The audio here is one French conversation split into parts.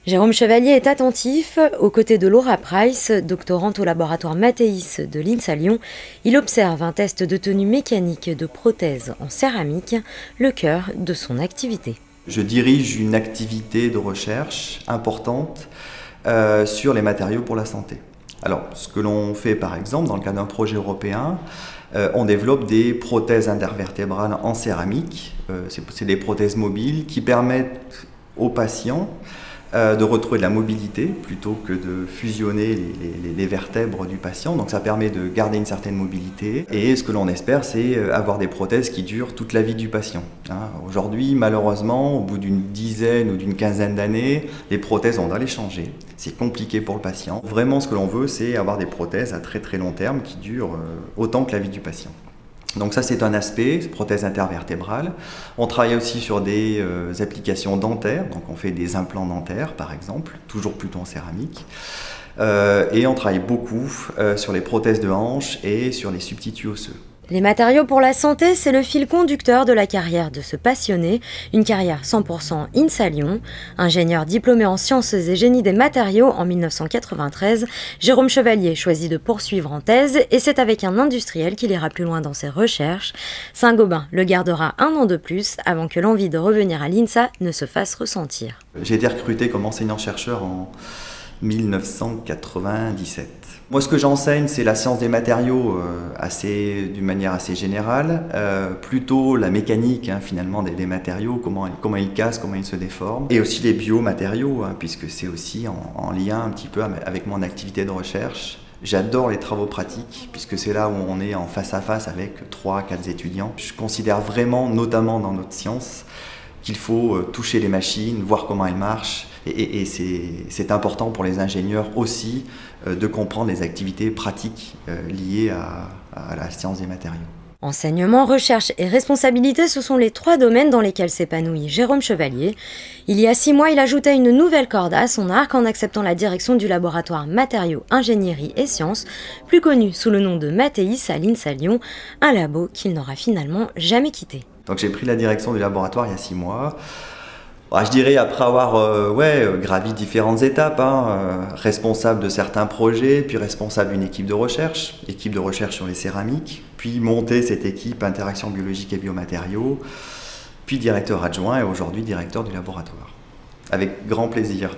Jérôme Chevalier est attentif. Aux côtés de Laura Price, doctorante au laboratoire Mathéis de l'INSA Lyon, il observe un test de tenue mécanique de prothèses en céramique, le cœur de son activité. Je dirige une activité de recherche importante sur les matériaux pour la santé. Alors, ce que l'on fait par exemple dans le cadre d'un projet européen, on développe des prothèses intervertébrales en céramique. C'est des prothèses mobiles qui permettent aux patients de retrouver de la mobilité plutôt que de fusionner les vertèbres du patient. Donc ça permet de garder une certaine mobilité. Et ce que l'on espère, c'est avoir des prothèses qui durent toute la vie du patient. Aujourd'hui, malheureusement, au bout d'une dizaine ou d'une quinzaine d'années, les prothèses, on doit les changer. C'est compliqué pour le patient. Vraiment, ce que l'on veut, c'est avoir des prothèses à très très long terme qui durent autant que la vie du patient. Donc ça, c'est un aspect, prothèse intervertébrale. On travaille aussi sur des applications dentaires, donc on fait des implants dentaires par exemple, toujours plutôt en céramique. Et on travaille beaucoup sur les prothèses de hanche et sur les substituts osseux. Les matériaux pour la santé, c'est le fil conducteur de la carrière de ce passionné, une carrière 100% INSA Lyon. Ingénieur diplômé en sciences et génie des matériaux en 1993, Jérôme Chevalier choisit de poursuivre en thèse et c'est avec un industriel qu'il ira plus loin dans ses recherches. Saint-Gobain le gardera un an de plus avant que l'envie de revenir à l'INSA ne se fasse ressentir. J'ai été recruté comme enseignant-chercheur en 1997. Moi, ce que j'enseigne, c'est la science des matériaux d'une manière assez générale, plutôt la mécanique finalement des matériaux, comment ils cassent, comment ils se déforment, et aussi les biomatériaux, puisque c'est aussi en lien un petit peu avec mon activité de recherche. J'adore les travaux pratiques, puisque c'est là où on est en face à face avec 3-4 étudiants. Je considère vraiment, notamment dans notre science, qu'il faut toucher les machines, voir comment elles marchent, et c'est important pour les ingénieurs aussi de comprendre les activités pratiques liées à la science des matériaux. Enseignement, recherche et responsabilité, ce sont les 3 domaines dans lesquels s'épanouit Jérôme Chevalier. Il y a 6 mois, il ajoutait une nouvelle corde à son arc en acceptant la direction du laboratoire Matériaux, Ingénierie et Sciences, plus connu sous le nom de Mathéis à l'INSA Lyon, un labo qu'il n'aura finalement jamais quitté. Donc j'ai pris la direction du laboratoire il y a 6 mois. Je dirais après avoir gravi différentes étapes, responsable de certains projets, puis responsable d'une équipe de recherche sur les céramiques, puis monter cette équipe interaction biologique et biomatériaux, puis directeur adjoint et aujourd'hui directeur du laboratoire. Avec grand plaisir.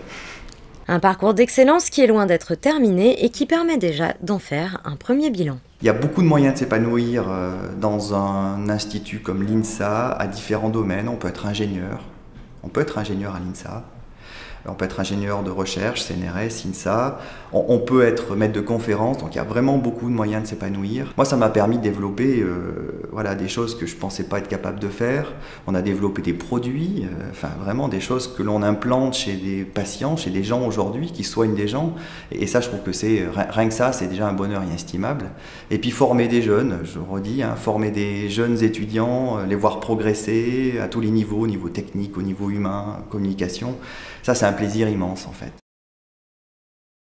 Un parcours d'excellence qui est loin d'être terminé et qui permet déjà d'en faire un premier bilan. Il y a beaucoup de moyens de s'épanouir dans un institut comme l'INSA à différents domaines. On peut être ingénieur. On peut être ingénieur à l'INSA, on peut être ingénieur de recherche, CNRS, INSA, on peut être maître de conférence, donc il y a vraiment beaucoup de moyens de s'épanouir. Moi, ça m'a permis de développer des choses que je ne pensais pas être capable de faire. On a développé des produits, vraiment des choses que l'on implante chez des patients, chez des gens aujourd'hui, qui soignent des gens. Et ça, je trouve que rien que ça, c'est déjà un bonheur inestimable. Et puis former des jeunes, je redis, former des jeunes étudiants, les voir progresser à tous les niveaux, au niveau technique, au niveau humain, communication, ça c'est un plaisir immense en fait.